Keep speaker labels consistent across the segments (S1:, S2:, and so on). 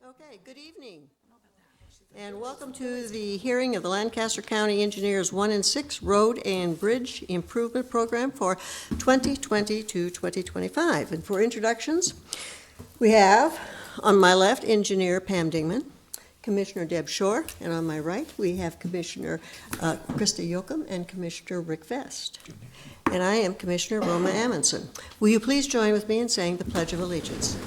S1: Okay, good evening, and welcome to the hearing of the Lancaster County Engineers 1 and 6 Road and Bridge Improvement Program for 2020 to 2025. And for introductions, we have, on my left, Engineer Pam Dingman, Commissioner Deb Shore, and on my right, we have Commissioner Krista Yoakum and Commissioner Rick Vest. And I am Commissioner Roma Amundson. Will you please join with me in saying the Pledge of Allegiance?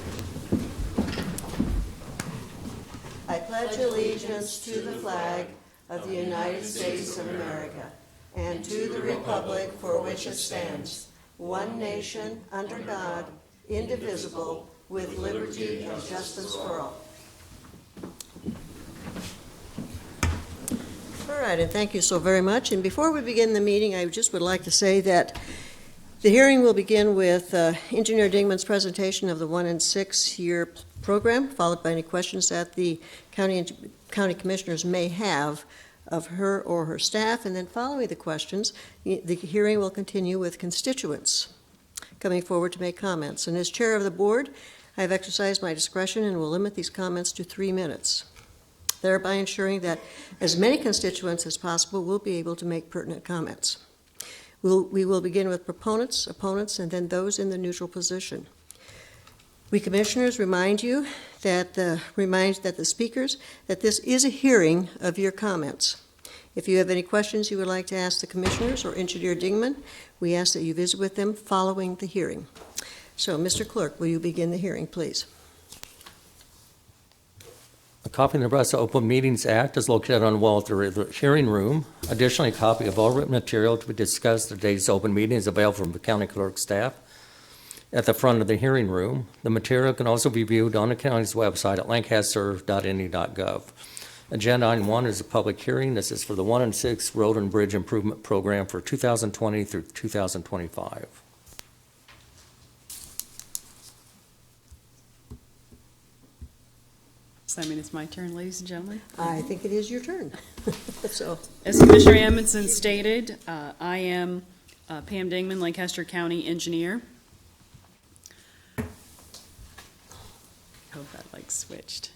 S1: I pledge allegiance to the flag of the United States of America and to the republic for which it stands, one nation, under God, indivisible, with liberty and justice for all. All right, and thank you so very much. And before we begin the meeting, I just would like to say that the hearing will begin with Engineer Dingman's presentation of the 1 and 6 year program, followed by any questions that the county commissioners may have of her or her staff. And then following the questions, the hearing will continue with constituents coming forward to make comments. And as chair of the board, I have exercised my discretion and will limit these comments to 3 minutes, thereby ensuring that as many constituents as possible will be able to make pertinent comments. We will begin with proponents, opponents, and then those in the neutral position. We commissioners remind that the speakers that this is a hearing of your comments. If you have any questions you would like to ask the commissioners or Engineer Dingman, we ask that you visit with them following the hearing. So, Mr. Clerk, will you begin the hearing, please?
S2: A copy of the Nebraska Open Meetings Act is located on the wall of the hearing room. Additionally, a copy of all written material to be discussed at today's open meeting is available from the county clerk staff at the front of the hearing room. The material can also be viewed on the county's website at lancaster.ne.gov. Agenda item 1 is a public hearing. This is for the 1 and 6 Road and Bridge Improvement Program for 2020 through 2025.
S3: I mean, it's my turn, ladies and gentlemen.
S1: I think it is your turn. So,
S3: as Commissioner Amundson stated, I am Pam Dingman, Lancaster County Engineer. Hope that switched.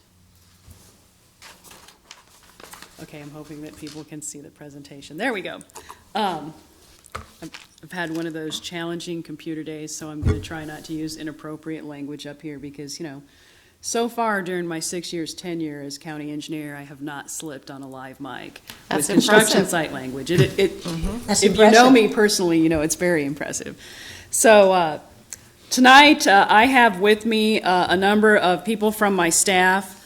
S3: Okay, I'm hoping that people can see the presentation. There we go. I've had one of those challenging computer days, so I'm going to try not to use inappropriate language up here because, so far during my 6 years tenure as county engineer, I have not slipped on a live mic with construction site language. If you know me personally, it's very impressive. So tonight I have with me a number of people from my staff,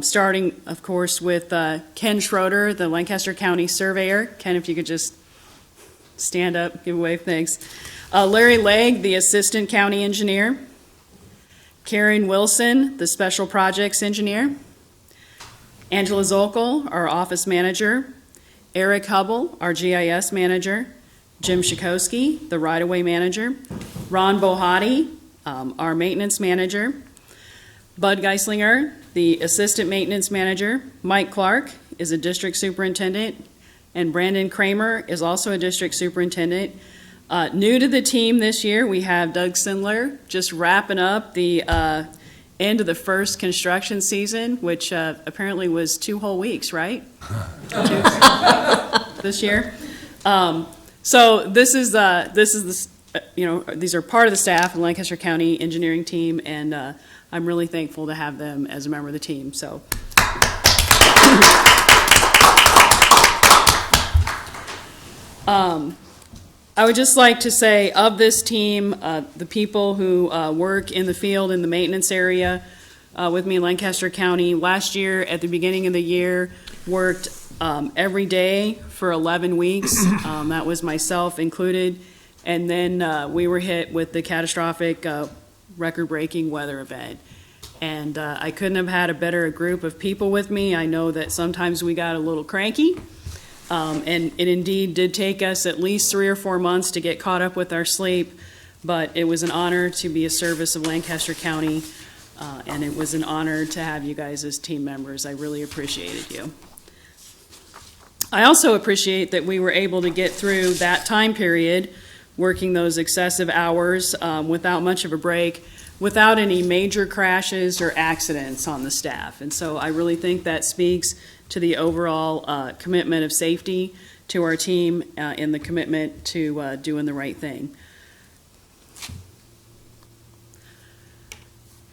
S3: starting, of course, with Ken Schroeder, the Lancaster County Surveyor. Ken, if you could just stand up, give a wave, thanks. Larry Legg, the Assistant County Engineer. Karen Wilson, the Special Projects Engineer. Angela Zolkel, our Office Manager. Eric Hubble, our GIS Manager. Jim Shikowski, the Right-of-Way Manager. Ron Bohati, our Maintenance Manager. Bud Geislinger, the Assistant Maintenance Manager. Mike Clark is a District Superintendent. And Brandon Kramer is also a District Superintendent. New to the team this year, we have Doug Sindler, just wrapping up the end of the first construction season, which apparently was 2 whole weeks, right? This year. So these are part of the staff of the Lancaster County engineering team, and I'm really thankful to have them as a member of the team. So. I would just like to say of this team, the people who work in the field in the maintenance area with me in Lancaster County, last year at the beginning of the year worked every day for 11 weeks. That was myself included. And then we were hit with the catastrophic record-breaking weather event. And I couldn't have had a better group of people with me. I know that sometimes we got a little cranky. And it indeed did take us at least 3 or 4 months to get caught up with our sleep, but it was an honor to be a service of Lancaster County, and it was an honor to have you guys as team members. I really appreciated you. I also appreciate that we were able to get through that time period, working those excessive hours without much of a break, without any major crashes or accidents on the staff. And so I really think that speaks to the overall commitment of safety to our team and the commitment to doing the right thing.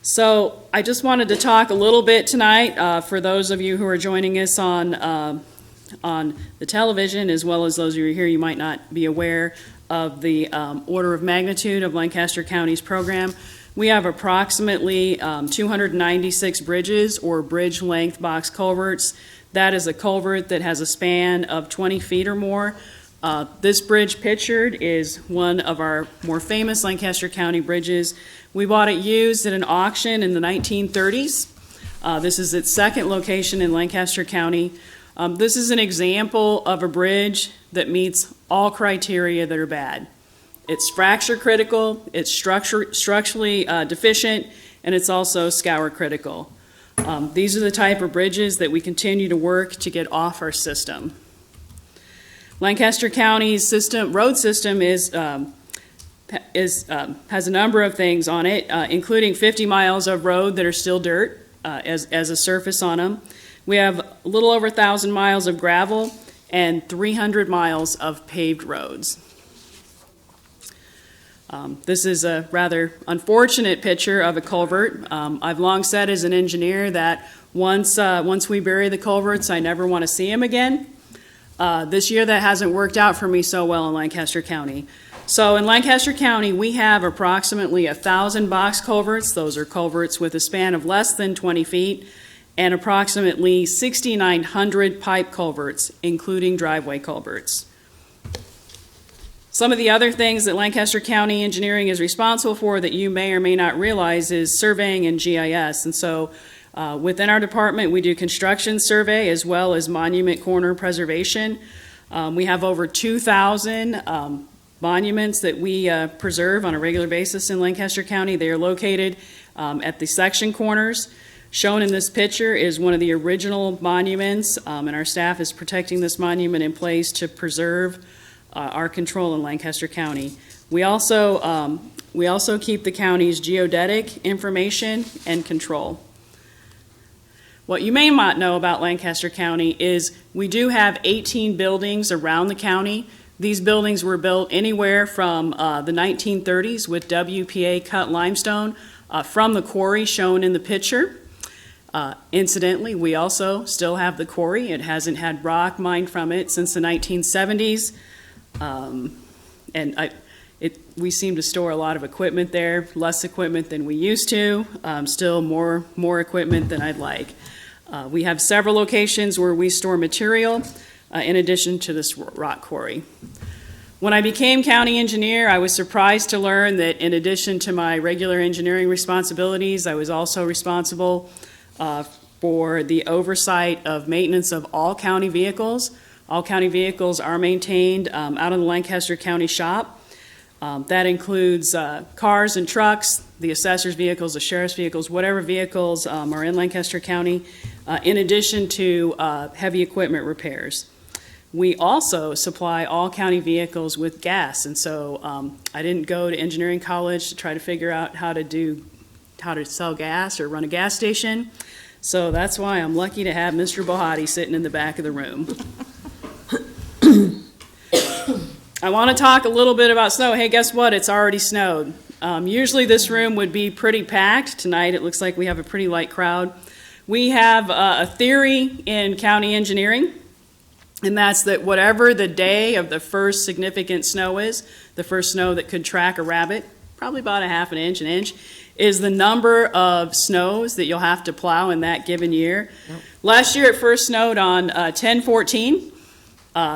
S3: So I just wanted to talk a little bit tonight for those of you who are joining us on the television, as well as those of you here, you might not be aware of the order of magnitude of Lancaster County's program. We have approximately 296 bridges or bridge length box culverts. That is a culvert that has a span of 20 feet or more. This bridge pictured is one of our more famous Lancaster County bridges. We bought it used at an auction in the 1930s. This is its second location in Lancaster County. This is an example of a bridge that meets all criteria that are bad. It's fracture critical, it's structurally deficient, and it's also scour critical. These are the type of bridges that we continue to work to get off our system. Lancaster County's road system has a number of things on it, including 50 miles of road that are still dirt as a surface on them. We have a little over 1,000 miles of gravel and 300 miles of paved roads. This is a rather unfortunate picture of a culvert. I've long said as an engineer that once we bury the culverts, I never want to see them again. This year that hasn't worked out for me so well in Lancaster County. So in Lancaster County, we have approximately 1,000 box culverts. Those are culverts with a span of less than 20 feet, and approximately 6,900 pipe culverts, including driveway culverts. Some of the other things that Lancaster County Engineering is responsible for that you may or may not realize is surveying and GIS. And so within our department, we do construction survey as well as monument corner preservation. We have over 2,000 monuments that we preserve on a regular basis in Lancaster County. They are located at the section corners. Shown in this picture is one of the original monuments, and our staff is protecting this monument in place to preserve our control in Lancaster County. We also keep the county's geodetic information and control. What you may not know about Lancaster County is we do have 18 buildings around the county. These buildings were built anywhere from the 1930s with WPA cut limestone from the quarry shown in the picture. Incidentally, we also still have the quarry. It hasn't had rock mined from it since the 1970s. We seem to store a lot of equipment there, less equipment than we used to, still more equipment than I'd like. We have several locations where we store material in addition to this rock quarry. When I became county engineer, I was surprised to learn that in addition to my regular engineering responsibilities, I was also responsible for the oversight of maintenance of all county vehicles. All county vehicles are maintained out of the Lancaster County shop. That includes cars and trucks, the assessor's vehicles, the sheriff's vehicles, whatever vehicles are in Lancaster County, in addition to heavy equipment repairs. We also supply all county vehicles with gas, and so I didn't go to engineering college to try to figure out how to sell gas or run a gas station. So that's why I'm lucky to have Mr. Bohati sitting in the back of the room. I want to talk a little bit about snow. Hey, guess what? It's already snowed. Usually this room would be pretty packed. Tonight it looks like we have a pretty light crowd. We have a theory in county engineering, and that's that whatever the day of the first significant snow is, the first snow that could track a rabbit, probably about an inch, is the number of snows that you'll have to plow in that given year. Yep. Last year it first snowed on 10/14.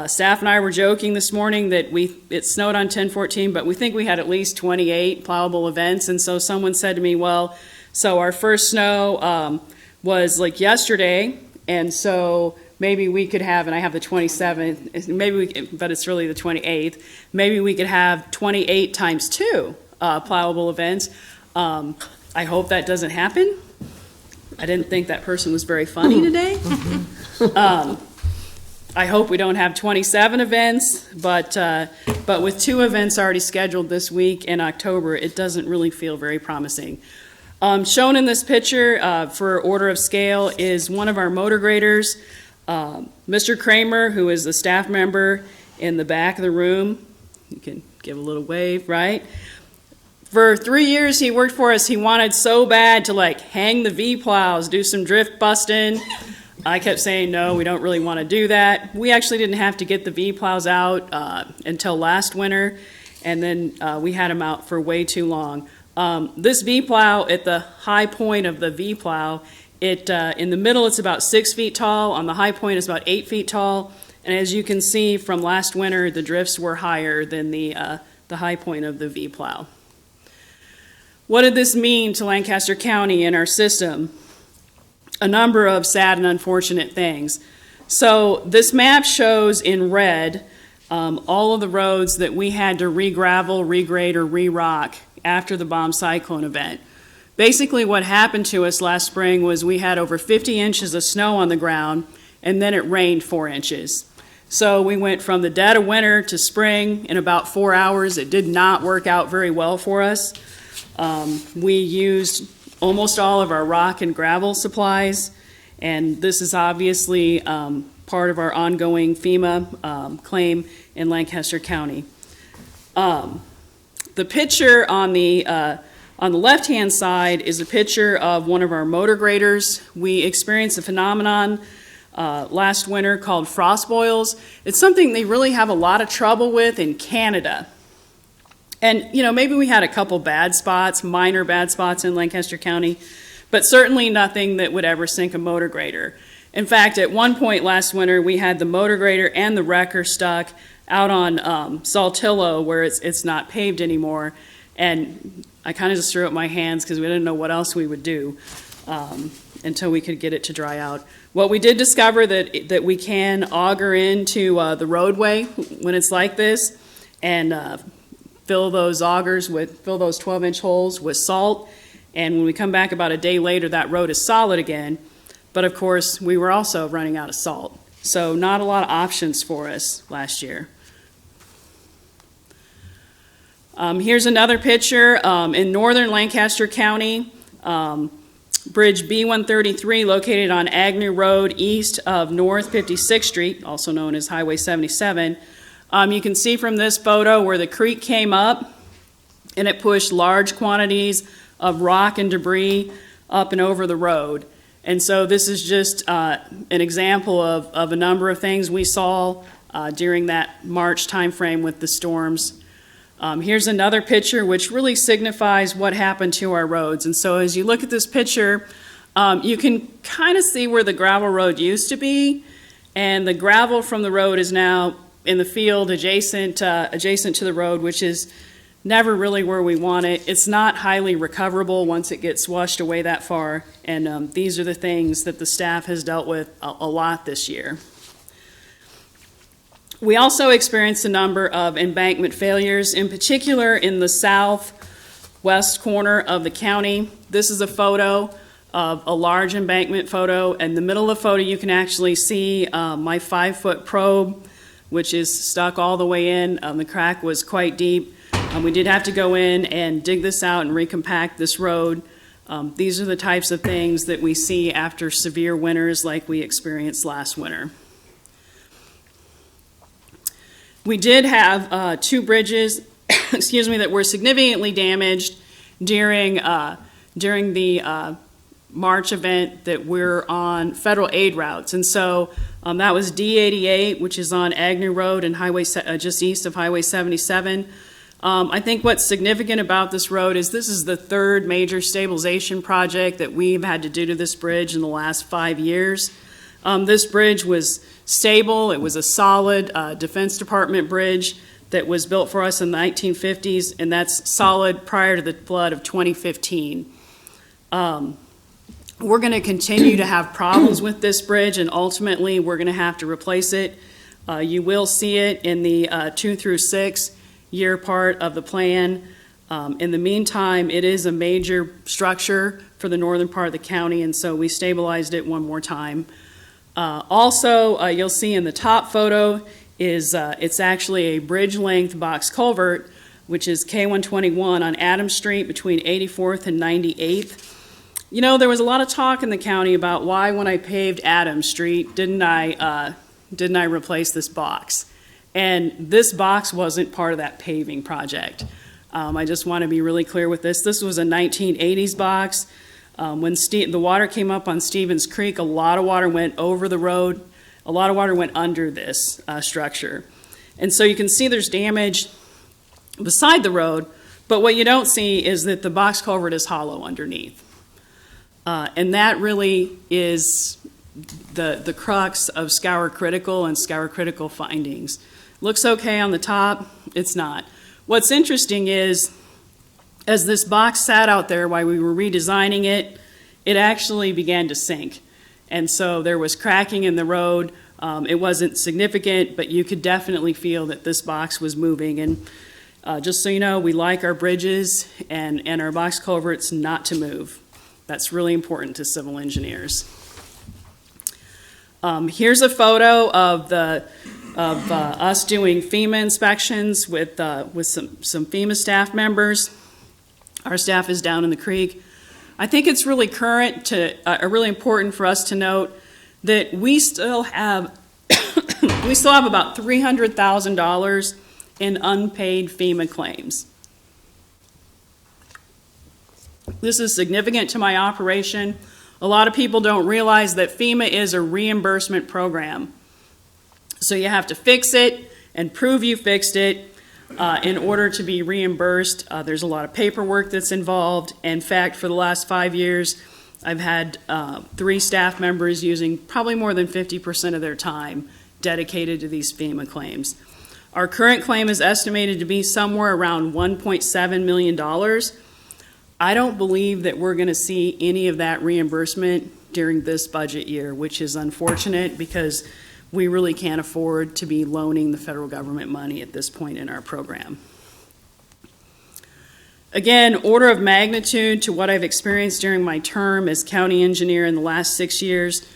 S3: Staff and I were joking this morning that it snowed on 10/14, but we think we had at least 28 plowable events. And so someone said to me, well, so our first snow was like yesterday, and so maybe we could have, and I have the 27th, but it's really the 28th, maybe we could have 28 times 2 plowable events. I hope that doesn't happen. I didn't think that person was very funny today. I hope we don't have 27 events, but with 2 events already scheduled this week in October, it doesn't really feel very promising. Shown in this picture for order of scale is one of our motor graders, Mr. Kramer, who is a staff member in the back of the room. You can give a little wave, right? For 3 years he worked for us. He wanted so bad to like hang the V-plows, do some drift busting. I kept saying, no, we don't really want to do that. We actually didn't have to get the V-plows out until last winter, and then we had them out for way too long. This V-plow, at the high point of the V-plow, in the middle it's about 6 feet tall, on the high point it's about 8 feet tall, and as you can see from last winter, the drifts were higher than the high point of the V-plow. What did this mean to Lancaster County and our system? A number of sad and unfortunate things. So this map shows in red all of the roads that we had to re-gravel, regrade, or re-rock after the bomb cyclone event. Basically what happened to us last spring was we had over 50 inches of snow on the ground, and then it rained 4 inches. So we went from the dead of winter to spring in about 4 hours. It did not work out very well for us. We used almost all of our rock and gravel supplies, and this is obviously part of our ongoing FEMA claim in Lancaster County. The picture on the left-hand side is a picture of one of our motor graders. We experienced a phenomenon last winter called frost boils. It's something they really have a lot of trouble with in Canada. And, you know, maybe we had a couple bad spots, minor bad spots in Lancaster County, but certainly nothing that would ever sink a motor grader. In fact, at one point last winter, we had the motor grader and the wrecker stuck out on Saltillo, where it's not paved anymore. And I kind of just threw up my hands because we didn't know what else we would do until we could get it to dry out. What we did discover that we can auger into the roadway when it's like this, and fill those 12-inch holes with salt, and when we come back about a day later, that road is solid again. But of course, we were also running out of salt, so not a lot of options for us last year. Here's another picture in northern Lancaster County, Bridge B133, located on Agnew Road east of North 56th Street, also known as Highway 77. You can see from this photo where the creek came up and it pushed large quantities of rock and debris up and over the road. And so this is just an example of a number of things we saw during that March timeframe with the storms. Here's another picture which really signifies what happened to our roads. And so as you look at this picture, you can kind of see where the gravel road used to be, and the gravel from the road is now in the field adjacent to the road, which is never really where we want it. It's not highly recoverable once it gets washed away that far, and these are the things that the staff has dealt with a lot this year. We also experienced a number of embankment failures, in particular in the southwest corner of the county. This is a photo of a large embankment photo. In the middle of the photo, you can actually see my 5-foot probe, which is stuck all the way in. The crack was quite deep. We did have to go in and dig this out and recompact this road. These are the types of things that we see after severe winters like we experienced last winter. We did have 2 bridges excuse me, that were significantly damaged during the March event that we're on federal aid routes. And so that was D88, which is on Agnew Road and just east of Highway 77. I think what's significant about this road is this is the 3rd major stabilization project that we've had to do to this bridge in the last 5 years. This bridge was stable. It was a solid Defense Department bridge that was built for us in the 1950s, and that's solid prior to the flood of 2015. We're going to continue to have problems with this bridge, and ultimately we're going to have to replace it. You will see it in the 2 through 6 year part of the plan. In the meantime, it is a major structure for the northern part of the county, and so we stabilized it one more time. Also, you'll see in the top photo is it's actually a bridge length box culvert, which is K121 on Adams Street between 84th and 98th. You know, there was a lot of talk in the county about why, when I paved Adams Street, didn't I replace this box? And this box wasn't part of that paving project. I just want to be really clear with this. This was a 1980s box. When the water came up on Stevens Creek, a lot of water went over the road. A lot of water went under this structure. And so you can see there's damage beside the road, but what you don't see is that the box culvert is hollow underneath. And that really is the crux of Scour Critical and Scour Critical findings. Looks okay on the top, it's not. What's interesting is, as this box sat out there while we were redesigning it, it actually began to sink. And so there was cracking in the road. It wasn't significant, but you could definitely feel that this box was moving. And just so you know, we like our bridges and our box culverts not to move. That's really important to civil engineers. Here's a photo of us doing FEMA inspections with some FEMA staff members. Our staff is down in the creek. I think it's really really important for us to note that we still have about $300,000 in unpaid FEMA claims. This is significant to my operation. A lot of people don't realize that FEMA is a reimbursement program. So you have to fix it and prove you fixed it in order to be reimbursed. There's a lot of paperwork that's involved. In fact, for the last 5 years, I've had 3 staff members using probably more than 50% of their time dedicated to these FEMA claims. Our current claim is estimated to be somewhere around $1.7 million. I don't believe that we're going to see any of that reimbursement during this budget year, which is unfortunate because we really can't afford to be loaning the federal government money at this point in our program. Again, order of magnitude to what I've experienced during my term as county engineer in the last 6 years.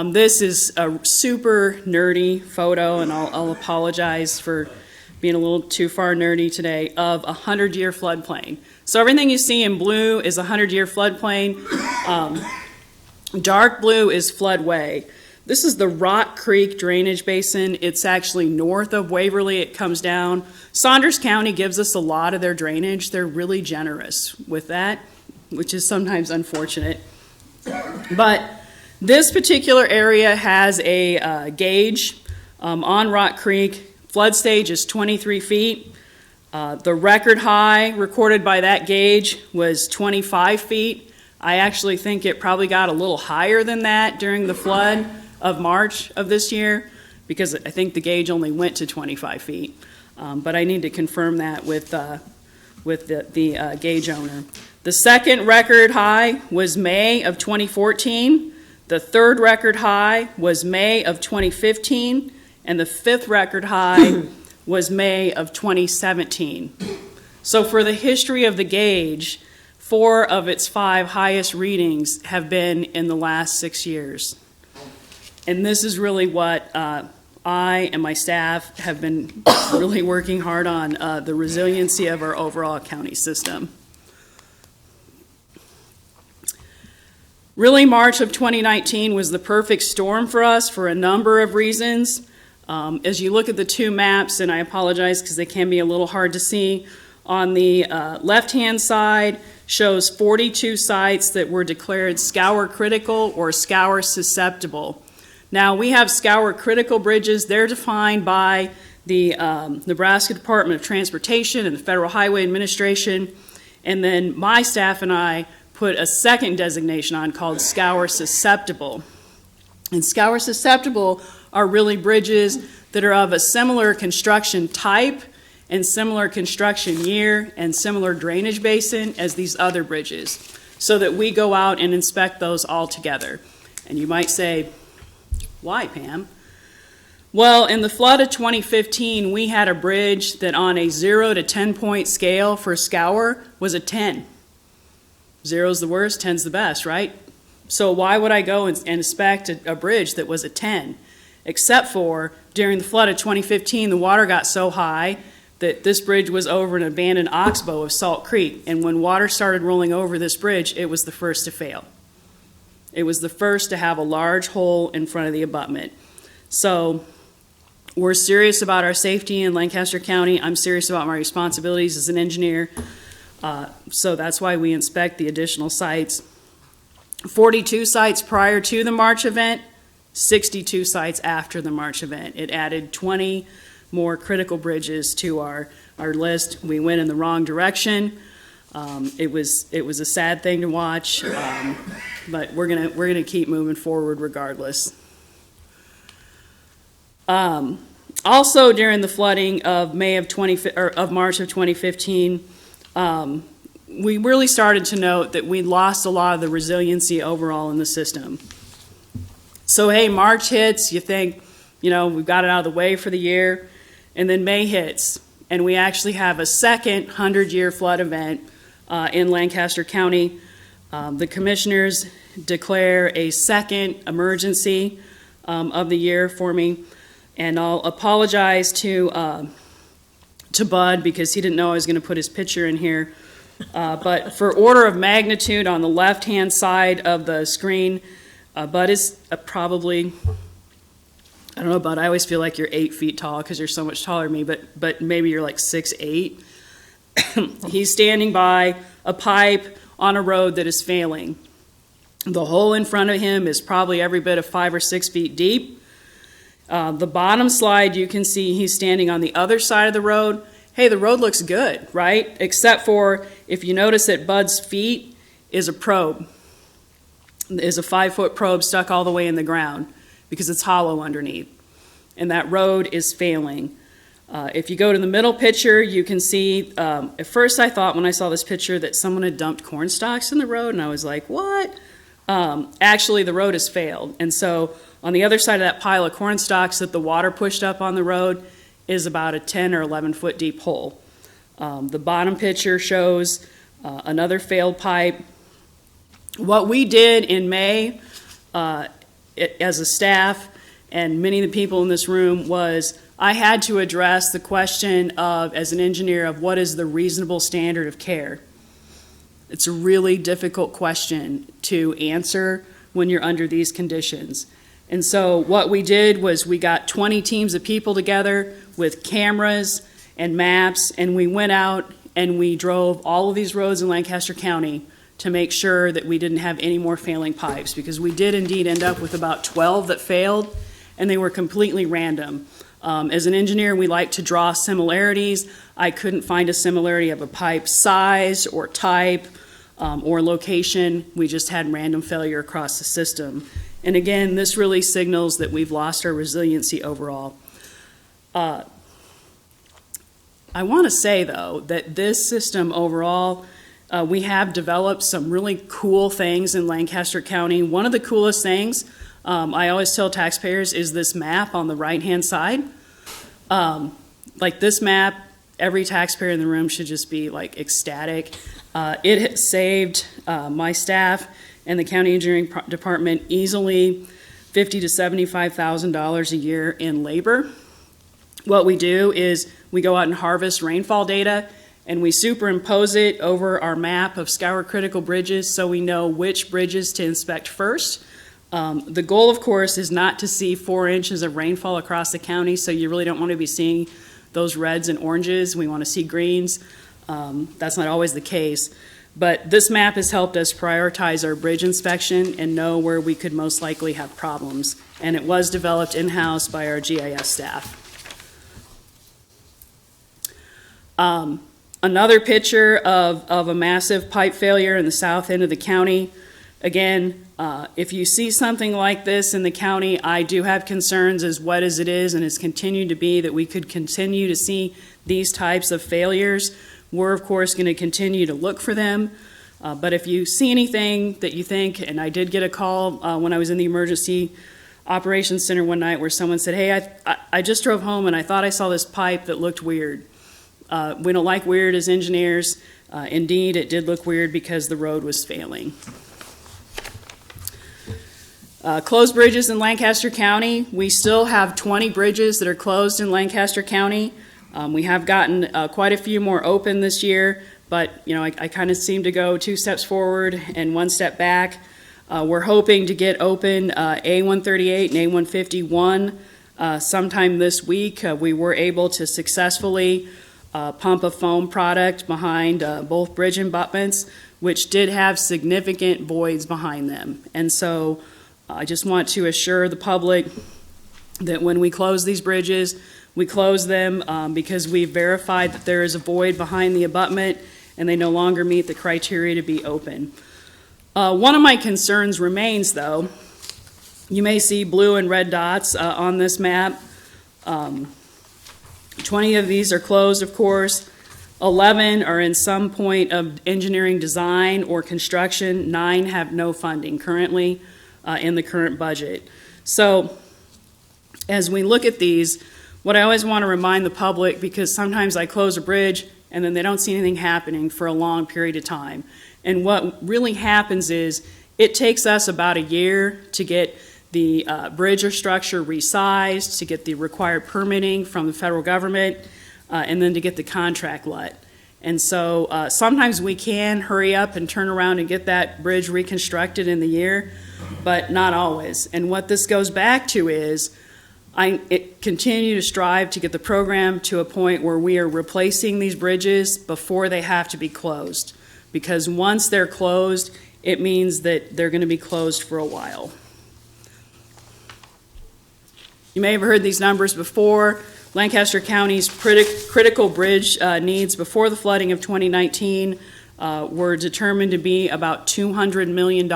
S3: This is a super nerdy photo, and I'll apologize for being a little too far nerdy today, of a 100-year floodplain. So everything you see in blue is a 100-year floodplain. Dark blue is floodway. This is the Rock Creek drainage basin. It's actually north of Waverly. It comes down. Saunders County gives us a lot of their drainage. They're really generous with that, which is sometimes unfortunate. But this particular area has a gauge on Rock Creek. Flood stage is 23 feet. The record high recorded by that gauge was 25 feet. I actually think it probably got a little higher than that during the flood of March of this year, because I think the gauge only went to 25 feet. But I need to confirm that with the gauge owner. The second record high was May of 2014. The third record high was May of 2015. And the fifth record high was May of 2017. So for the history of the gauge, 4 of its 5 highest readings have been in the last 6 years. And this is really what I and my staff have been really working hard on, the resiliency of our overall county system. Really, March of 2019 was the perfect storm for us for a number of reasons. As you look at the 2 maps, and I apologize because they can be a little hard to see, on the left-hand side shows 42 sites that were declared scour critical or scour susceptible. Now, we have scour critical bridges. They're defined by the Nebraska Department of Transportation and the Federal Highway Administration. And then my staff and I put a second designation on called scour susceptible. And scour susceptible are really bridges that are of a similar construction type and similar construction year and similar drainage basin as these other bridges, so that we go out and inspect those all together. And you might say, why, Pam? Well, in the flood of 2015, we had a bridge that on a 0 to 10 point scale for scour was a 10. 0's the worst, 10's the best, right? So why would I go and inspect a bridge that was a 10? Except for during the flood of 2015, the water got so high that this bridge was over an abandoned oxbow of Salt Creek. And when water started rolling over this bridge, it was the first to fail. It was the first to have a large hole in front of the abutment. So we're serious about our safety in Lancaster County. I'm serious about my responsibilities as an engineer. So that's why we inspect the additional sites. 42 sites prior to the March event, 62 sites after the March event. It added 20 more critical bridges to our list. We went in the wrong direction. It was a sad thing to watch, but we're gonna keep moving forward regardless. Also, during the flooding of March of 2015, we really started to note that we lost a lot of the resiliency overall in the system. So hey, March hits, you think, we've got it out of the way for the year, and then May hits, and we actually have a second 100-year flood event in Lancaster County. The commissioners declare a second emergency of the year for me, and I'll apologize to Bud because he didn't know I was going to put his picture in here. But for order of magnitude, on the left-hand side of the screen, Bud is probably, I don't know, Bud, I always feel like you're 8 feet tall because you're so much taller than me, but maybe you're like 6'8". He's standing by a pipe on a road that is failing. The hole in front of him is probably every bit of 5 or 6 feet deep. The bottom slide, you can see he's standing on the other side of the road. Hey, the road looks good, right? Except for, if you notice that Bud's feet is a probe, is a 5-foot probe stuck all the way in the ground because it's hollow underneath. And that road is failing. If you go to the middle picture, you can see, at first I thought when I saw this picture that someone had dumped corn stalks in the road, and I was like, what? Actually, the road has failed. And so on the other side of that pile of corn stalks that the water pushed up on the road is about a 10 or 11 foot deep hole. The bottom picture shows another failed pipe. What we did in May as a staff and many of the people in this room was I had to address the question of, as an engineer, of what is the reasonable standard of care. It's a really difficult question to answer when you're under these conditions. And so what we did was we got 20 teams of people together with cameras and maps, and we went out and we drove all of these roads in Lancaster County to make sure that we didn't have any more failing pipes, because we did indeed end up with about 12 that failed, and they were completely random. As an engineer, we like to draw similarities. I couldn't find a similarity of a pipe size or type or location. We just had random failure across the system. And again, this really signals that we've lost our resiliency overall. I want to say, though, that this system overall, we have developed some really cool things in Lancaster County. One of the coolest things I always tell taxpayers is this map on the right-hand side. Like this map, every taxpayer in the room should just be like ecstatic. It has saved my staff and the county engineering department easily $50,000 to $75,000 a year in labor. What we do is we go out and harvest rainfall data and we superimpose it over our map of scour critical bridges so we know which bridges to inspect first. The goal, of course, is not to see 4 inches of rainfall across the county, so you really don't want to be seeing those reds and oranges. We want to see greens. That's not always the case. But this map has helped us prioritize our bridge inspection and know where we could most likely have problems. And it was developed in-house by our GIS staff. Another picture of a massive pipe failure in the south end of the county. Again, if you see something like this in the county, I do have concerns as wet as it is and has continued to be that we could continue to see these types of failures. We're, of course, going to continue to look for them. But if you see anything that you think, and I did get a call when I was in the emergency operations center one night where someone said, hey, I just drove home and I thought I saw this pipe that looked weird. We don't like weird as engineers. Indeed, it did look weird because the road was failing. Closed bridges in Lancaster County. We still have 20 bridges that are closed in Lancaster County. We have gotten quite a few more open this year, but I kind of seem to go 2 steps forward and 1 step back. We're hoping to get open A138 and A151 sometime this week. We were able to successfully pump a foam product behind both bridge abutments, which did have significant voids behind them. And so I just want to assure the public that when we close these bridges, we close them because we've verified that there is a void behind the abutment and they no longer meet the criteria to be open. One of my concerns remains, though. You may see blue and red dots on this map. 20 of these are closed, of course. 11 are in some point of engineering design or construction. 9 have no funding currently in the current budget. So as we look at these, what I always want to remind the public, because sometimes I close a bridge and then they don't see anything happening for a long period of time. And what really happens is it takes us about a year to get the bridge or structure resized, to get the required permitting from the federal government, and then to get the contract let. And so sometimes we can hurry up and turn around and get that bridge reconstructed in the year, but not always. And what this goes back to is I continue to strive to get the program to a point where we are replacing these bridges before they have to be closed. Because once they're closed, it means that they're going to be closed for a while. You may have heard these numbers before. Lancaster County's critical bridge needs before the flooding of 2019 were determined to be about $200 million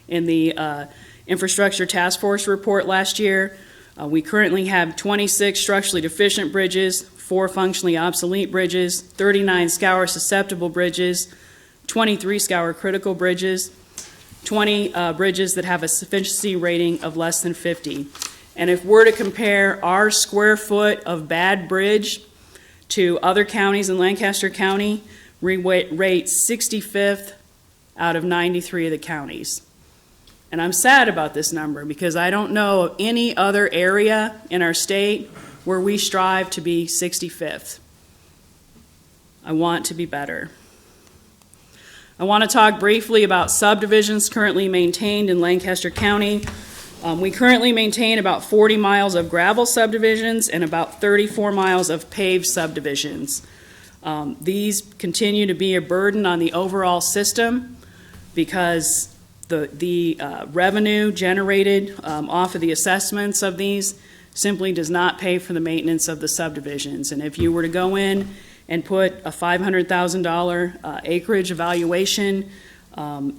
S3: in the Infrastructure Task Force report last year. We currently have 26 structurally deficient bridges, 4 functionally obsolete bridges, 39 scour susceptible bridges, 23 scour critical bridges, 20 bridges that have a sufficiency rating of less than 50. And if we're to compare our square foot of bad bridge to other counties in Lancaster County, we rate 65th out of 93 of the counties. And I'm sad about this number because I don't know of any other area in our state where we strive to be 65th. I want to be better. I want to talk briefly about subdivisions currently maintained in Lancaster County. We currently maintain about 40 miles of gravel subdivisions and about 34 miles of paved subdivisions. These continue to be a burden on the overall system because the revenue generated off of the assessments of these simply does not pay for the maintenance of the subdivisions. And if you were to go in and put a $500,000 acreage evaluation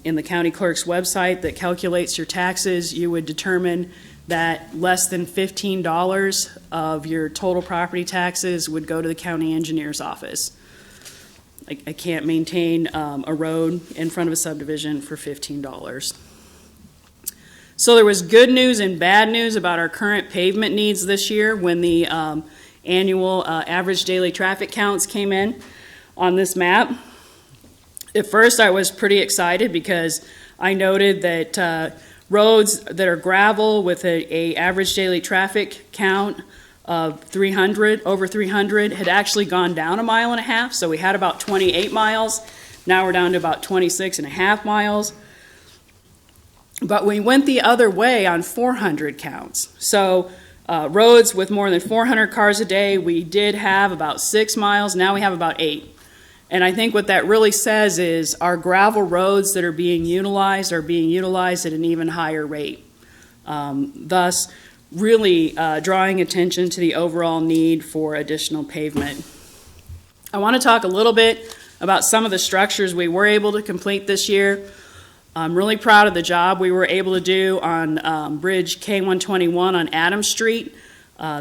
S3: in the county clerk's website that calculates your taxes, you would determine that less than $15 of your total property taxes would go to the county engineer's office. I can't maintain a road in front of a subdivision for $15. So there was good news and bad news about our current pavement needs this year when the annual average daily traffic counts came in on this map. At first I was pretty excited because I noted that roads that are gravel with a average daily traffic count of 300, over 300, had actually gone down 1.5 miles. So we had about 28 miles. Now we're down to about 26.5 miles. But we went the other way on 400 counts. So roads with more than 400 cars a day, we did have about 6 miles. Now we have about 8. And I think what that really says is our gravel roads that are being utilized at an even higher rate. Thus, really drawing attention to the overall need for additional pavement. I want to talk a little bit about some of the structures we were able to complete this year. I'm really proud of the job we were able to do on Bridge K121 on Adams Street.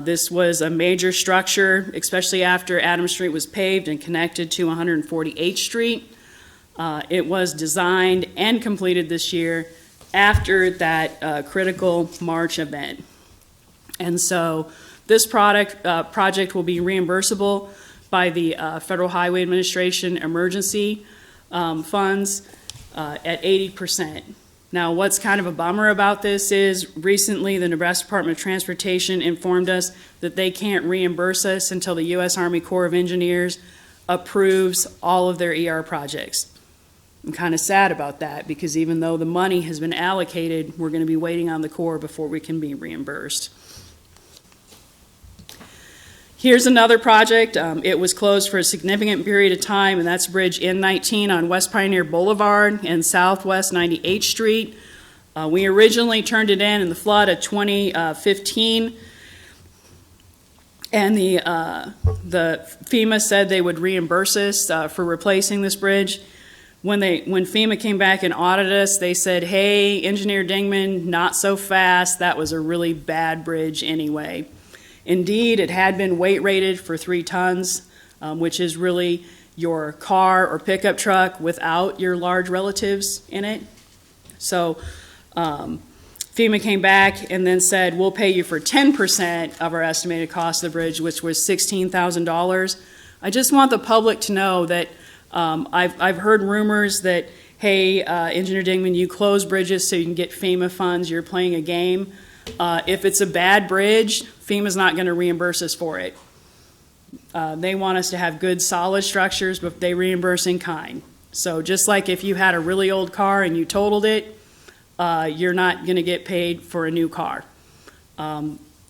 S3: This was a major structure, especially after Adams Street was paved and connected to 148th Street. It was designed and completed this year after that critical March event. And so this project will be reimbursable by the Federal Highway Administration emergency funds at 80%. Now, what's kind of a bummer about this is recently the Nebraska Department of Transportation informed us that they can't reimburse us until the U.S. Army Corps of Engineers approves all of their ER projects. I'm kind of sad about that because even though the money has been allocated, we're going to be waiting on the Corps before we can be reimbursed. Here's another project. It was closed for a significant period of time, and that's Bridge N19 on West Pioneer Boulevard and Southwest 98th Street. We originally turned it in the flood of 2015, and the FEMA said they would reimburse us for replacing this bridge. When FEMA came back and audited us, they said, "Hey, Engineer Dingman, not so fast. That was a really bad bridge anyway." Indeed, it had been weight rated for 3 tons, which is really your car or pickup truck without your large relatives in it. So FEMA came back and then said, "We'll pay you for 10% of our estimated cost of the bridge," which was $16,000. I just want the public to know that I've heard rumors that, hey, Engineer Dingman, you close bridges so you can get FEMA funds, you're playing a game. If it's a bad bridge, FEMA's not going to reimburse us for it. They want us to have good, solid structures, but they reimburse in kind. So just like if you had a really old car and you totaled it, you're not going to get paid for a new car.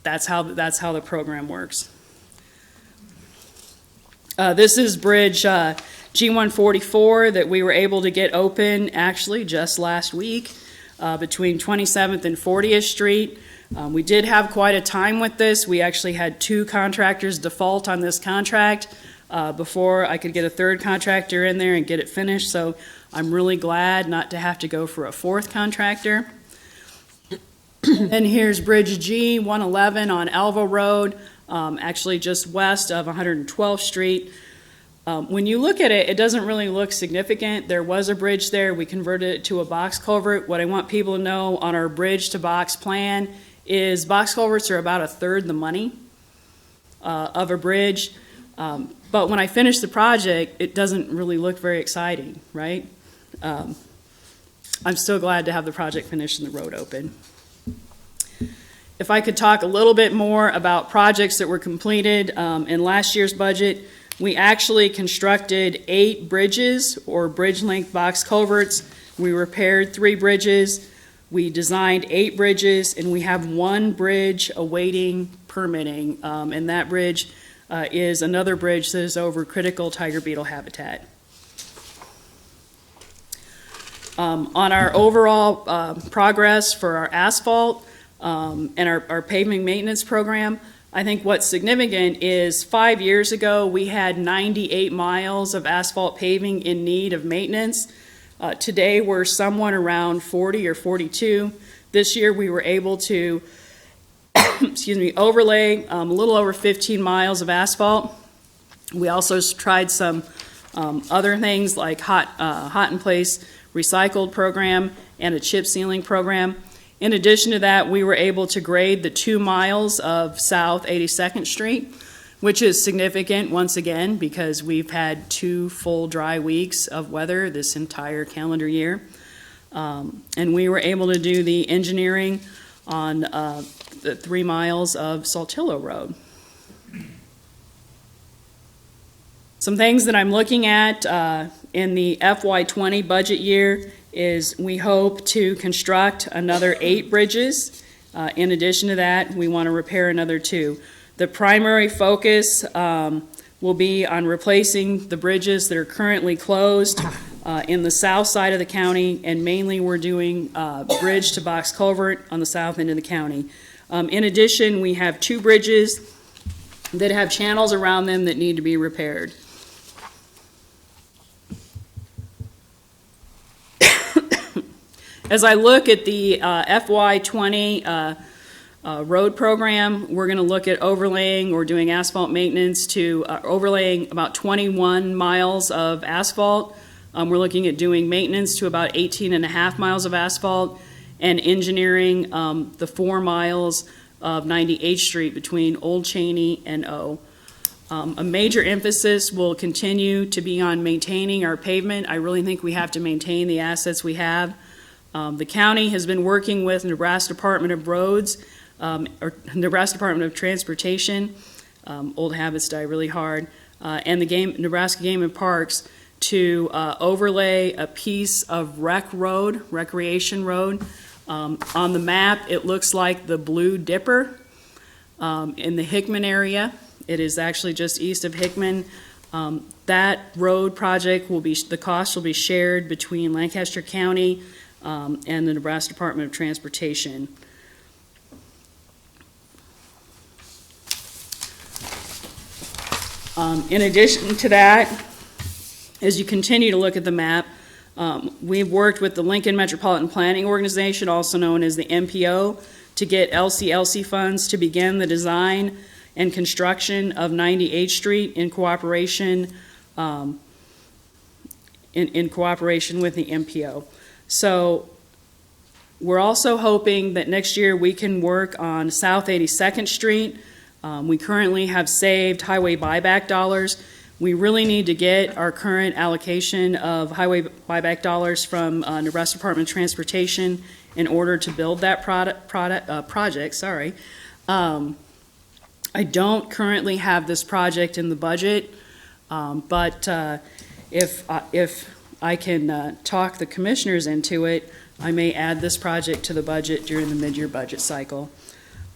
S3: That's how the program works. This is Bridge G144 that we were able to get open actually just last week between 27th and 40th Street. We did have quite a time with this. We actually had 2 contractors default on this contract before I could get a 3rd contractor in there and get it finished. So I'm really glad not to have to go for a 4th contractor. And here's Bridge G111 on Alva Road, actually just west of 112th Street. When you look at it, it doesn't really look significant. There was a bridge there. We converted it to a box culvert. What I want people to know on our bridge to box plan is box culverts are about 1/3 the money of a bridge. But when I finish the project, it doesn't really look very exciting, right? I'm still glad to have the project finished and the road open. If I could talk a little bit more about projects that were completed in last year's budget, we actually constructed 8 bridges or bridge length box culverts. We repaired 3 bridges. We designed 8 bridges, and we have 1 bridge awaiting permitting, and that bridge is another bridge that is over critical tiger beetle habitat. On our overall progress for our asphalt and our paving maintenance program, I think what's significant is 5 years ago we had 98 miles of asphalt paving in need of maintenance. Today we're somewhat around 40 or 42. This year we were able to overlay a little over 15 miles of asphalt. We also tried some other things like hot in place recycled program and a chip sealing program. In addition to that, we were able to grade the 2 miles of South 82nd Street, which is significant once again because we've had 2 full dry weeks of weather this entire calendar year. And we were able to do the engineering on the 3 miles of Saltillo Road. Some things that I'm looking at in the FY20 budget year is we hope to construct another 8 bridges. In addition to that, we want to repair another 2. The primary focus will be on replacing the bridges that are currently closed in the south side of the county, and mainly we're doing bridge to box culvert on the south end of the county. In addition, we have 2 bridges that have channels around them that need to be repaired. As I look at the FY20 road program, we're going to look at overlaying or doing asphalt maintenance to overlaying about 21 miles of asphalt. We're looking at doing maintenance to about 18.5 miles of asphalt and engineering the 4 miles of 98th Street between Old Cheney and O. A major emphasis will continue to be on maintaining our pavement. I really think we have to maintain the assets we have. The county has been working with Nebraska Department of Roads, or Nebraska Department of Transportation, old habits die really hard, and the Nebraska Game and Parks to overlay a piece of recreation road. On the map, it looks like the Blue Dipper in the Hickman area. It is actually just east of Hickman. That road project the cost will be shared between Lancaster County and the Nebraska Department of Transportation. In addition to that, as you continue to look at the map, we've worked with the Lincoln Metropolitan Planning Organization, also known as the MPO, to get LCLC funds to begin the design and construction of 98th Street in cooperation in cooperation with the MPO. So we're also hoping that next year we can work on South 82nd Street. We currently have saved highway buyback dollars. We really need to get our current allocation of highway buyback dollars from Nebraska Department of Transportation in order to build that project. I don't currently have this project in the budget, but if I can talk the commissioners into it, I may add this project to the budget during the mid-year budget cycle.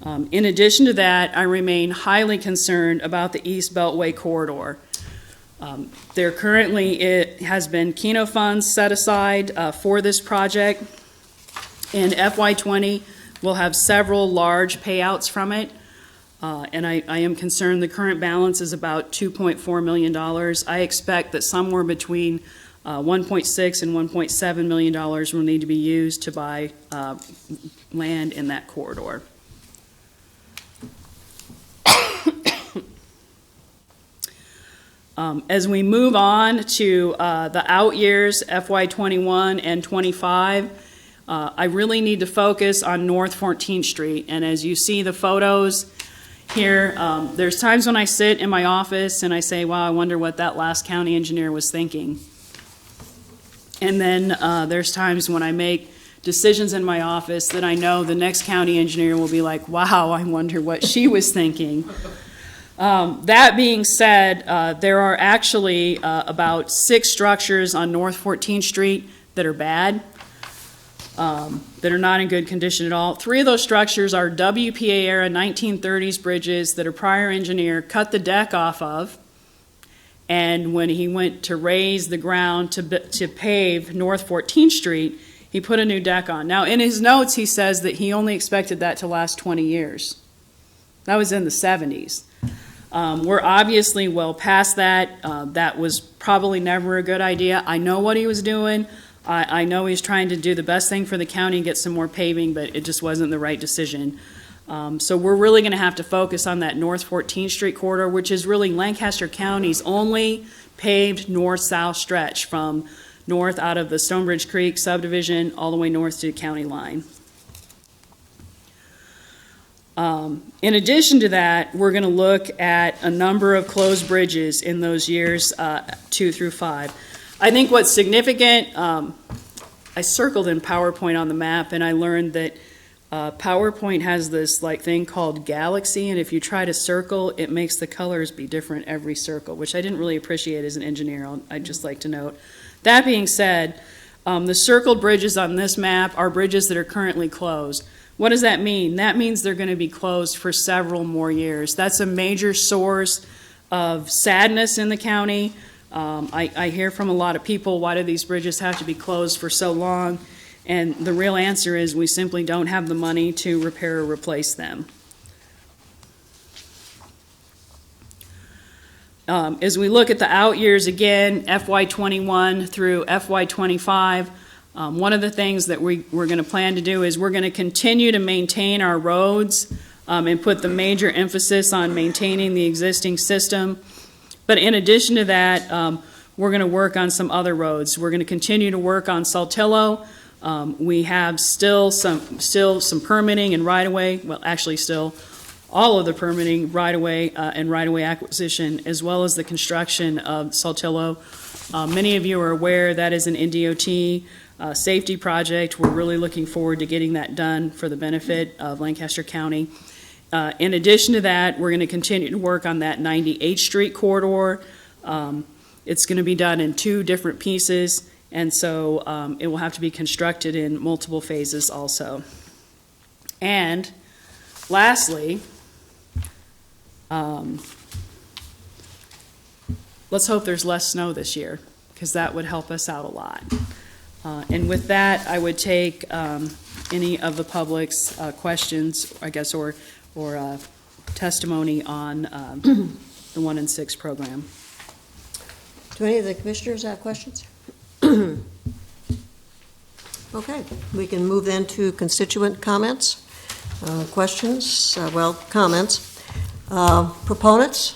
S3: In addition to that, I remain highly concerned about the East Beltway corridor. There currently has been Keno funds set aside for this project. In FY20, we'll have several large payouts from it. And I am concerned the current balance is about $2.4 million. I expect that somewhere between $1.6 and $1.7 million will need to be used to buy land in that corridor. As we move on to the out years, FY21 and 25, I really need to focus on North 14th Street. And as you see the photos here, there's times when I sit in my office and I say, wow, I wonder what that last county engineer was thinking. And then there's times when I make decisions in my office that I know the next county engineer will be like, wow, I wonder what she was thinking. That being said, there are actually about 6 structures on North 14th Street that are bad, that are not in good condition at all. 3 of those structures are WPA era 1930s bridges that a prior engineer cut the deck off of, and when he went to raise the ground to pave North 14th Street, he put a new deck on. Now, in his notes, he says that he only expected that to last 20 years. That was in the 70s. We're obviously well past that. That was probably never a good idea. I know what he was doing. I know he's trying to do the best thing for the county and get some more paving, but it just wasn't the right decision. So we're really going to have to focus on that North 14th Street corridor, which is really Lancaster County's only paved north-south stretch from north out of the Stonebridge Creek subdivision all the way north to the county line. In addition to that, we're going to look at a number of closed bridges in those years 2 through 5. I think what's significant, I circled in PowerPoint on the map, and I learned that PowerPoint has this thing called Galaxy, and if you try to circle, it makes the colors be different every circle, which I didn't really appreciate as an engineer. I'd just like to note. That being said, the circled bridges on this map are bridges that are currently closed. What does that mean? That means they're going to be closed for several more years. That's a major source of sadness in the county. I hear from a lot of people, why do these bridges have to be closed for so long? And the real answer is we simply don't have the money to repair or replace them. As we look at the out years again, FY21 through FY25, one of the things that we're going to plan to do is we're going to continue to maintain our roads and put the major emphasis on maintaining the existing system. But in addition to that, we're going to work on some other roads. We're going to continue to work on Saltillo. We have still some permitting and right-of-way, well, actually still all of the permitting, right-of-way and right-of-way acquisition, as well as the construction of Saltillo. Many of you are aware that is an NDOT safety project. We're really looking forward to getting that done for the benefit of Lancaster County. In addition to that, we're going to continue to work on that 98th Street corridor. It's going to be done in 2 different pieces, and so it will have to be constructed in multiple phases also. And lastly, let's hope there's less snow this year, because that would help us out a lot. And with that, I would take any of the public's questions, I guess, or testimony on the 1 and 6 program.
S1: Do any of the commissioners have questions? Okay, we can move then to constituent comments, questions, comments. Proponents?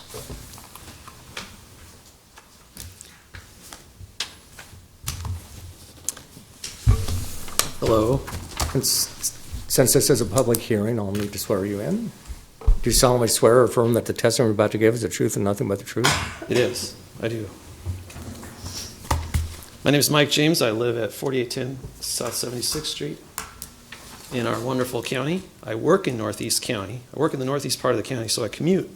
S2: Hello. Since this is a public hearing, I'll need to swear you in. Do you solemnly swear or affirm that the testimony you're about to give is the truth and nothing but the truth?
S4: It is. I do. My name is Mike James. I live at 4810 South 76th Street in our wonderful county. I work in Northeast County. I work in the northeast part of the county, so I commute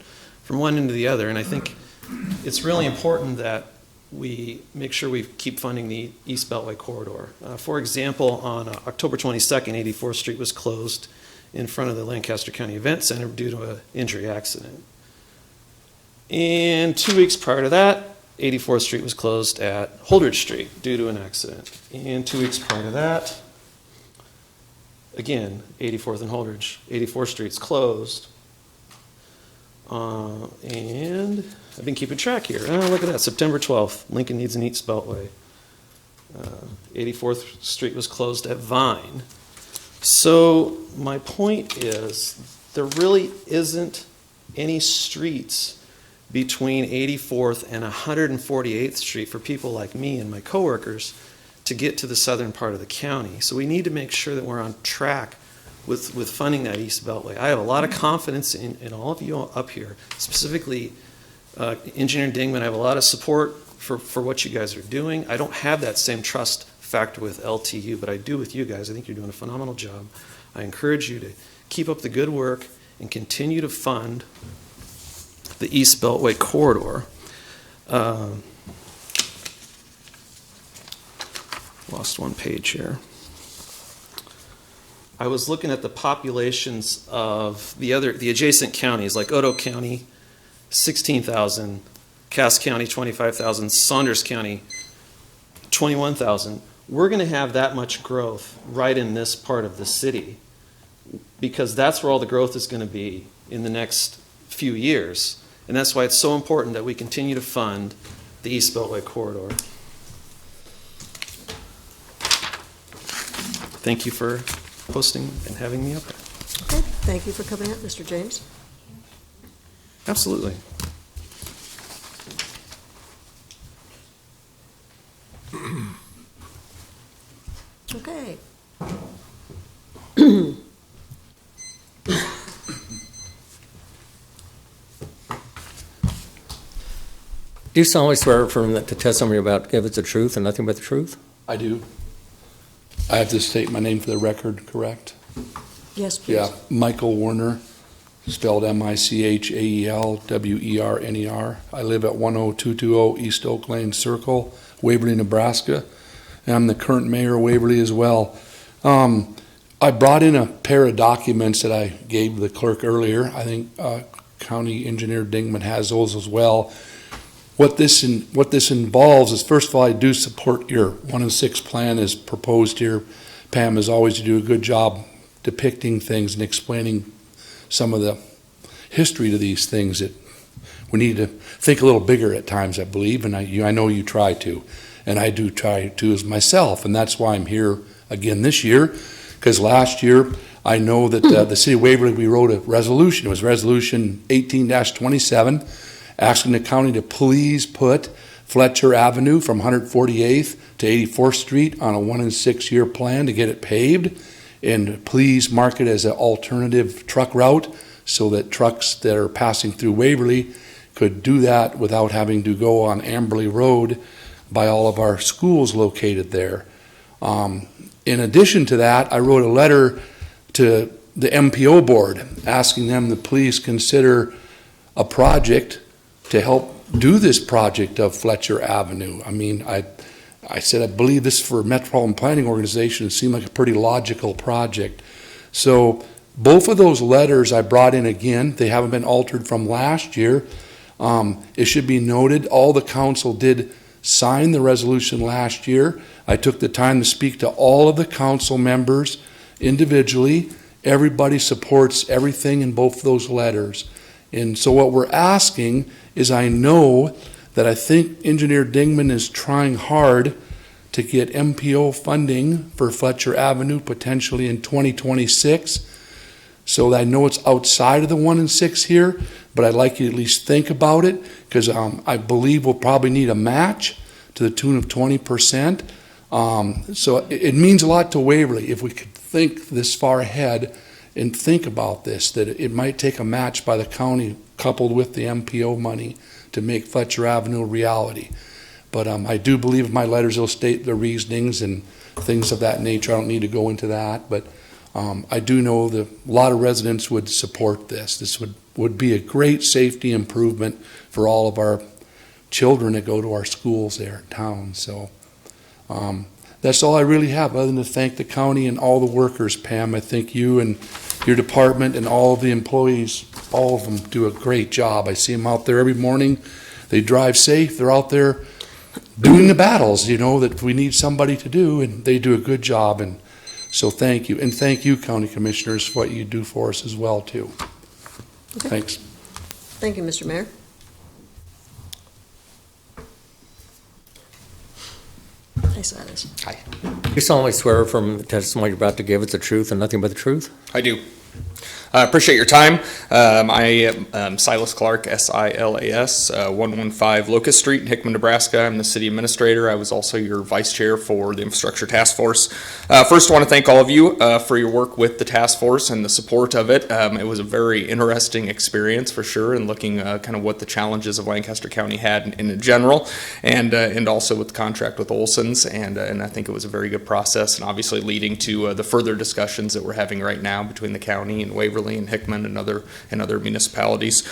S4: from one end to the other. And I think it's really important that we make sure we keep funding the East Beltway corridor. For example, on October 22nd, 84th Street was closed in front of the Lancaster County Event Center due to an injury accident. And 2 weeks prior to that, 84th Street was closed at Holdridge Street due to an accident. And 2 weeks prior to that, again, 84th and Holdridge, 84th Street's closed. And I've been keeping track here. Oh, look at that, September 12th, Lincoln needs an East Beltway. 84th Street was closed at Vine. So my point is, there really isn't any streets between 84th and 148th Street for people like me and my coworkers to get to the southern part of the county. So we need to make sure that we're on track with funding that East Beltway. I have a lot of confidence in all of you up here, specifically Engineer Dingman. I have a lot of support for what you guys are doing. I don't have that same trust factor with LTU, but I do with you guys. I think you're doing a phenomenal job. I encourage you to keep up the good work and continue to fund the East Beltway corridor. Lost one page here. I was looking at the populations of the adjacent counties, like Otoe County, 16,000, Cass County, 25,000, Saunders County, 21,000. We're going to have that much growth right in this part of the city, because that's where all the growth is going to be in the next few years. And that's why it's so important that we continue to fund the East Beltway corridor. Thank you for hosting and having me up here.
S1: Okay, thank you for coming out, Mr. James.
S4: Absolutely.
S1: Okay.
S2: Do you solemnly swear or affirm that the testimony you're about to give is the truth and nothing but the truth?
S5: I do. I have to state my name for the record, correct?
S1: Yes, please.
S5: Yeah, Michael Werner, spelled Michaelwerner. I live at 10220 East Oak Lane Circle, Waverly, Nebraska. And I'm the current mayor of Waverly as well. I brought in a pair of documents that I gave the clerk earlier. I think County Engineer Dingman has those as well. What this involves is, first of all, I do support your 1 and 6 plan as proposed here. Pam, as always, you do a good job depicting things and explaining some of the history to these things that we need to think a little bigger at times, I believe, and I know you try to, and I do try to as myself, and that's why I'm here again this year, because last year I know that the City of Waverly, we wrote a resolution. It was Resolution 18-27, asking the county to please put Fletcher Avenue from 148th to 84th Street on a 1 and 6 year plan to get it paved, and please mark it as an alternative truck route so that trucks that are passing through Waverly could do that without having to go on Amberley Road by all of our schools located there. In addition to that, I wrote a letter to the MPO board asking them to please consider a project to help do this project of Fletcher Avenue. I mean, I said, I believe this for Metropolitan Planning Organization, it seemed like a pretty logical project. So both of those letters I brought in again. They haven't been altered from last year. It should be noted, all the council did sign the resolution last year. I took the time to speak to all of the council members individually. Everybody supports everything in both of those letters. And so what we're asking is, I know that I think Engineer Dingman is trying hard to get MPO funding for Fletcher Avenue potentially in 2026. So I know it's outside of the 1 and 6 here, but I'd like you to at least think about it, because I believe we'll probably need a match to the tune of 20%. So it means a lot to Waverly if we could think this far ahead and think about this, that it might take a match by the county coupled with the MPO money to make Fletcher Avenue a reality. But I do believe my letters will state the reasonings and things of that nature. I don't need to go into that, but I do know that a lot of residents would support this. This would be a great safety improvement for all of our children that go to our schools there in town. So that's all I really have, other than to thank the county and all the workers, Pam. I think you and your department and all of the employees, all of them do a great job. I see them out there every morning. They drive safe. They're out there doing the battles, you know, that we need somebody to do, and they do a good job. And so thank you. And thank you, County Commissioners, for what you do for us as well, too.
S1: Okay.
S5: Thanks.
S1: Thank you, Mr. Mayor. Hi, Silas.
S6: Hi.
S2: You solemnly swear from the testimony you're about to give is the truth and nothing but the truth?
S6: I do. I appreciate your time. I am Silas Clark, S-I-L-A-S, 115 Locust Street in Hickman, Nebraska. I'm the city administrator. I was also your vice chair for the infrastructure task force. First, I want to thank all of you for your work with the task force and the support of it. It was a very interesting experience for sure, and looking kind of what the challenges of Lancaster County had in general, and also with the contract with Olson's, and I think it was a very good process, and obviously leading to the further discussions that we're having right now between the county and Waverly and Hickman and other municipalities.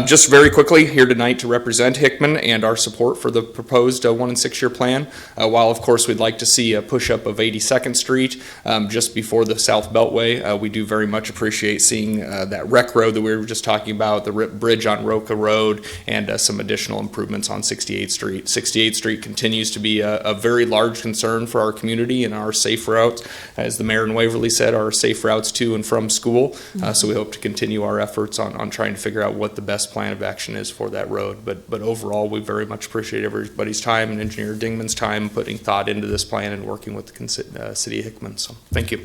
S6: Just very quickly, here tonight to represent Hickman and our support for the proposed 1 and 6 year plan. While of course we'd like to see a push up of 82nd Street just before the South Beltway, we do very much appreciate seeing that rec road that we were just talking about, the bridge on Roca Road, and some additional improvements on 68th Street. 68th Street continues to be a very large concern for our community and our safe routes, as the mayor in Waverly said, our safe routes to and from school. So we hope to continue our efforts on trying to figure out what the best plan of action is for that road. But overall, we very much appreciate everybody's time and Engineer Dingman's time putting thought into this plan and working with the city of Hickman. So thank you.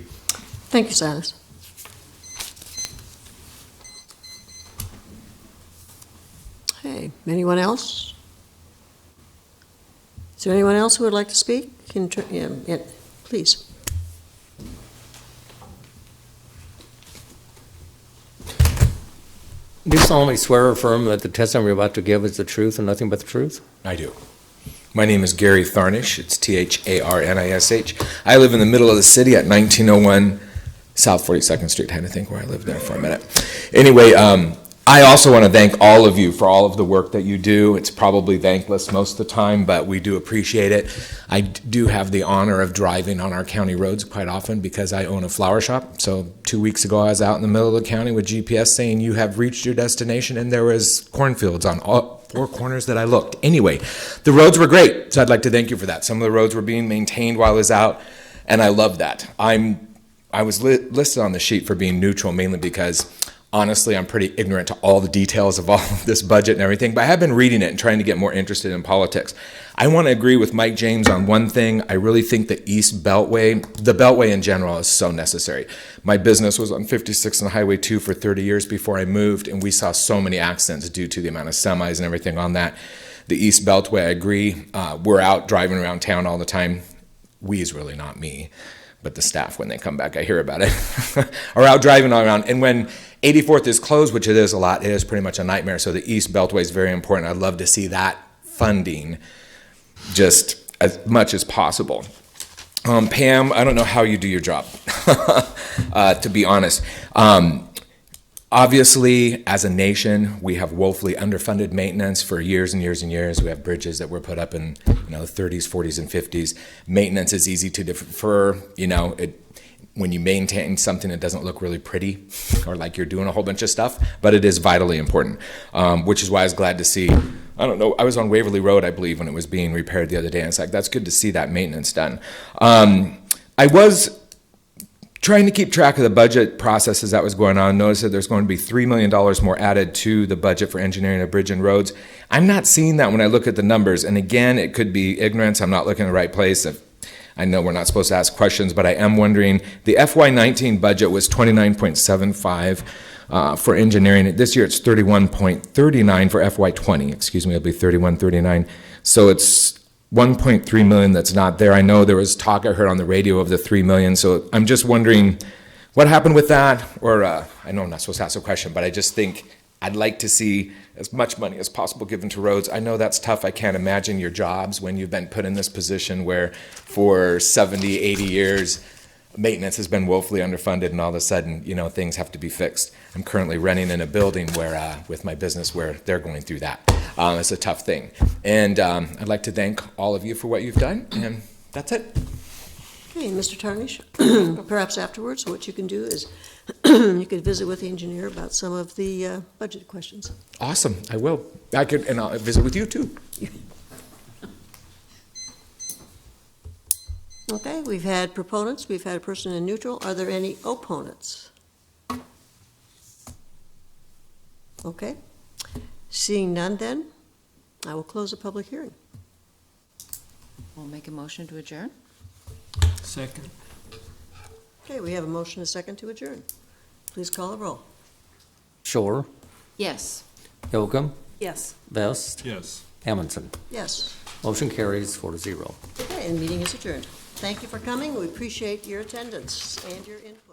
S1: Thank you, Silas. Hey, anyone else? Is there anyone else who would like to speak? Yeah, please.
S2: Do you solemnly swear or affirm that the testimony you're about to give is the truth and nothing but the truth?
S7: I do. My name is Gary Tharnish. It's T-H-A-R-N-I-S-H. I live in the middle of the city at 1901 South 42nd Street. I had to think where I lived there for a minute. Anyway, I also want to thank all of you for all of the work that you do. It's probably thankless most of the time, but we do appreciate it. I do have the honor of driving on our county roads quite often because I own a flower shop. So 2 weeks ago, I was out in the middle of the county with GPS saying you have reached your destination, and there was cornfields on all 4 corners that I looked. Anyway, the roads were great, so I'd like to thank you for that. Some of the roads were being maintained while I was out, and I love that. I was listed on the sheet for being neutral mainly because honestly, I'm pretty ignorant to all the details of all of this budget and everything, but I have been reading it and trying to get more interested in politics. I want to agree with Mike James on one thing. I really think the East Beltway, the Beltway in general, is so necessary. My business was on 56 and Highway 2 for 30 years before I moved, and we saw so many accidents due to the amount of semis and everything on that. The East Beltway, I agree. We're out driving around town all the time. We is really not me, but the staff, when they come back, I hear about it, are out driving all around. And when 84th is closed, which it is a lot, it is pretty much a nightmare. So the East Beltway is very important. I'd love to see that funding just as much as possible. Pam, I don't know how you do your job, to be honest. Obviously, as a nation, we have woefully underfunded maintenance for years and years and years. We have bridges that were put up in the 30s, 40s, and 50s. Maintenance is easy to defer. When you maintain something, it doesn't look really pretty or like you're doing a whole bunch of stuff, but it is vitally important, which is why I was glad to see. I don't know, I was on Waverly Road, I believe, when it was being repaired the other day, and it's like, that's good to see that maintenance done. I was trying to keep track of the budget processes that was going on. Notice that there's going to be $3 million more added to the budget for engineering of bridge and roads. I'm not seeing that when I look at the numbers, and again, it could be ignorance. I'm not looking in the right place. I know we're not supposed to ask questions, but I am wondering, the FY19 budget was 29.75 for engineering. This year it's 31.39 for FY20. Excuse me, it'll be 31.39. So it's 1.3 million that's not there. I know there was talk I heard on the radio of the 3 million, so I'm just wondering what happened with that, or I know I'm not supposed to ask a question, but I just think I'd like to see as much money as possible given to roads. I know that's tough. I can't imagine your jobs when you've been put in this position where for 70, 80 years, maintenance has been woefully underfunded, and all of a sudden, things have to be fixed. I'm currently renting in a building where, with my business, where they're going through that. It's a tough thing. And I'd like to thank all of you for what you've done, and that's it.
S1: Okay, Mr. Tarnish, perhaps afterwards, what you can do is you could visit with the engineer about some of the budget questions.
S7: Awesome, I will. And I'll visit with you too.
S1: Okay, we've had proponents, we've had a person in neutral. Are there any opponents? Okay, seeing none then, I will close the public hearing.
S8: We'll make a motion to adjourn.
S9: Second.
S1: Okay, we have a motion and a second to adjourn. Please call the roll.
S2: Shore,
S8: Yes.
S2: Yocum,
S3: Yes.
S2: Vest,
S9: Yes.
S2: Amundson.
S1: Yes.
S2: Motion carries 4-0.
S1: Okay, and the meeting is adjourned. Thank you for coming. We appreciate your attendance and your input.